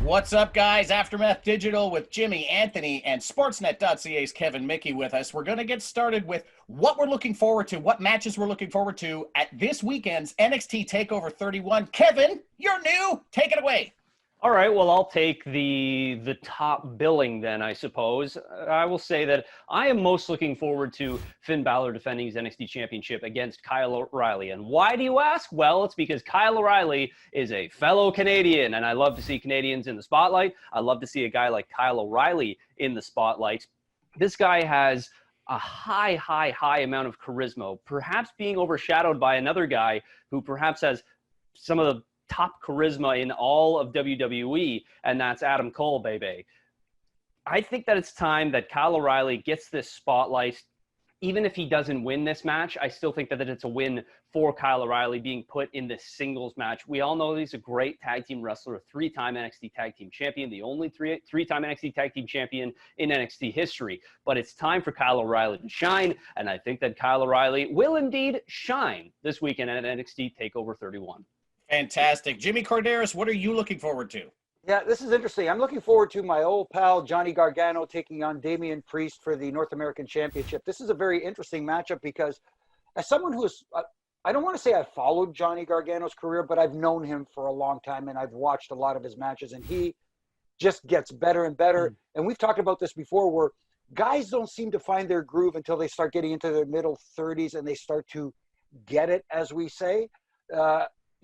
What's up, guys? Aftermath Digital with Jimmy, Anthony, and Sportsnet.ca's Kevin Mickey with us. We're going to get started with what we're looking forward to, what matches we're looking forward to at this weekend's NXT Takeover 31. Kevin, you're new. Take it away. All right, well, I'll take the top billing then, I suppose. I will say that I am most looking forward to Finn Balor defending his NXT Championship against Kyle O'Reilly. And why do you ask? Well, it's because Kyle O'Reilly is a fellow Canadian, and I love to see Canadians in the spotlight. I love to see a guy like Kyle O'Reilly in the spotlight. This guy has a high amount of charisma, perhaps being overshadowed by another guy who perhaps has some of the top charisma in all of WWE, and that's Adam Cole, baby. I think that it's time that Kyle O'Reilly gets this spotlight. Even if he doesn't win this match, I still think that it's a win for Kyle O'Reilly being put in this singles match. We all know he's a great tag team wrestler, a three-time NXT Tag Team Champion, the only three-time NXT Tag Team Champion in NXT history. But it's time for Kyle O'Reilly to shine, and I think that Kyle O'Reilly will indeed shine this weekend at NXT TakeOver 31. Fantastic. Jimmy Corderas, what are you looking forward to? Yeah, this is interesting. I'm looking forward to my old pal Johnny Gargano taking on Damian Priest for the North American Championship. This is a very interesting matchup because as someone who is, I don't want to say I've followed Johnny Gargano's career, but I've known him for a long time and I've watched a lot of his matches, and he just gets better and better. And we've talked about this before, where guys don't seem to find their groove until they start getting into their middle 30s and they start to get it, as we say.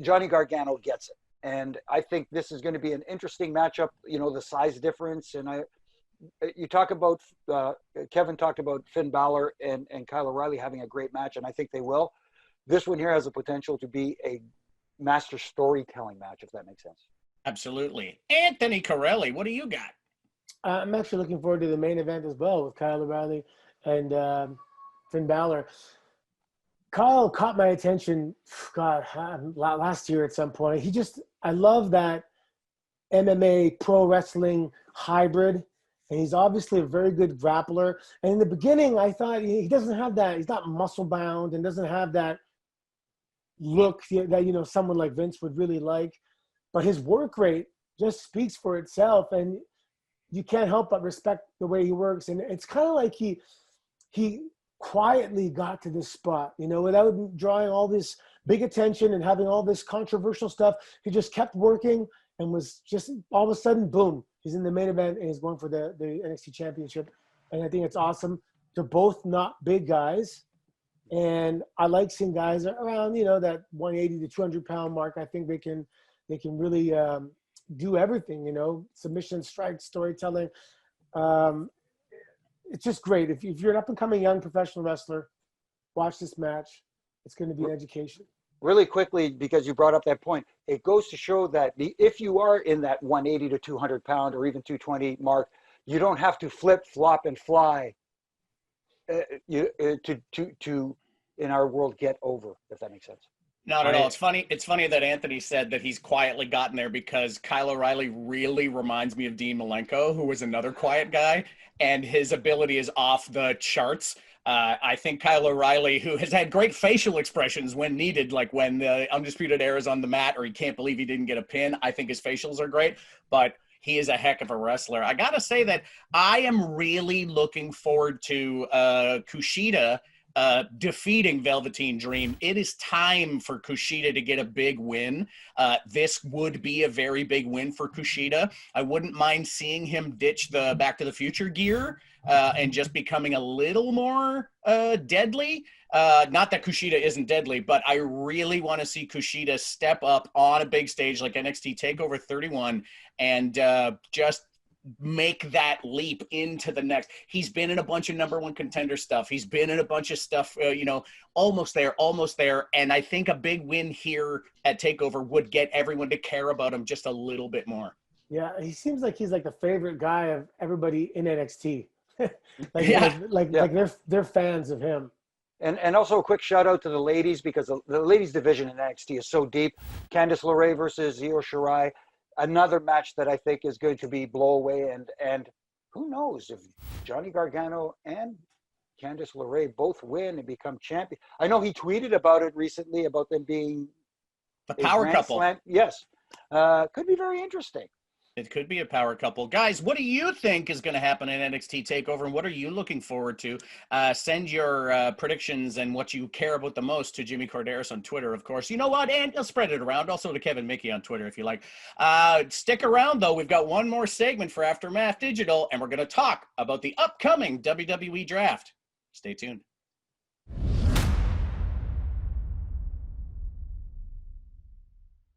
Johnny Gargano gets it. And I think this is going to be an interesting matchup, you know, the size difference. And you talk about, Kevin talked about Finn Balor and Kyle O'Reilly having a great match, and I think they will. This one here has the potential to be a master storytelling match, if that makes sense. Absolutely. Anthony Corelli, what do you got? I'm actually looking forward to the main event as well with Kyle O'Reilly and Finn Balor. Kyle caught my attention, God, last year at some point. I love that MMA pro wrestling hybrid, and he's obviously a very good grappler. And in the beginning, I thought he doesn't have that. He's not muscle bound and doesn't have that look that, you know, someone like Vince would really like. But his work rate just speaks for itself, and you can't help but respect the way he works. And it's kind of like he quietly got to this spot, you know, without drawing all this big attention and having all this controversial stuff. He just kept working and was just all of a sudden, boom, he's in the main event and he's going for the NXT Championship. And I think it's awesome. They're both not big guys. And I like seeing guys around, you know, that 180 to 200 pound mark. I think they can really do everything, you know, submission, strike, storytelling. It's just great. If you're an up-and-coming young professional wrestler, watch this match. It's going to be an education. Really quickly, because you brought up that point, it goes to show that if you are in that 180 to 200 pound or even 220 mark, you don't have to flip, flop, and fly to in our world, get over, if that makes sense. Not at all. It's funny that Anthony said that he's quietly gotten there, because Kyle O'Reilly really reminds me of Dean Malenko, who was another quiet guy, and his ability is off the charts. I think Kyle O'Reilly, who has had great facial expressions when needed, like when the Undisputed Era is on the mat or he can't believe he didn't get a pin, I think his facials are great, but he is a heck of a wrestler. I got to say that I am really looking forward to Kushida defeating Velveteen Dream. It is time for Kushida to get a big win. This would be a very big win for Kushida. I wouldn't mind seeing him ditch the Back to the Future gear and just becoming a little more deadly. Not that Kushida isn't deadly, but I really want to see Kushida step up on a big stage like NXT TakeOver 31 and just make that leap into the next. He's been in a bunch of number one contender stuff. He's been in a bunch of stuff, almost there. And I think a big win here at TakeOver would get everyone to care about him just a little bit more. Yeah, he seems like he's like the favorite guy of everybody in NXT. They're fans of him. And also a quick shout out to the ladies, because the ladies division in NXT is so deep. Candice LeRae versus Io Shirai. Another match that I think is going to be blow away, and who knows if Johnny Gargano and Candice LeRae both win and become champion. I know he tweeted about it recently, about them being the power couple. Yes, could be very interesting. It could be a power couple. Guys, what do you think is going to happen in NXT TakeOver, and what are you looking forward to? Send your predictions and what you care about the most to Jimmy Corderas on Twitter, of course. You know what? And I'll spread it around. Also to Kevin Mickey on Twitter if you like. Stick around, though. We've got one more segment for Aftermath Digital, and we're going to talk about the upcoming WWE Draft. Stay tuned.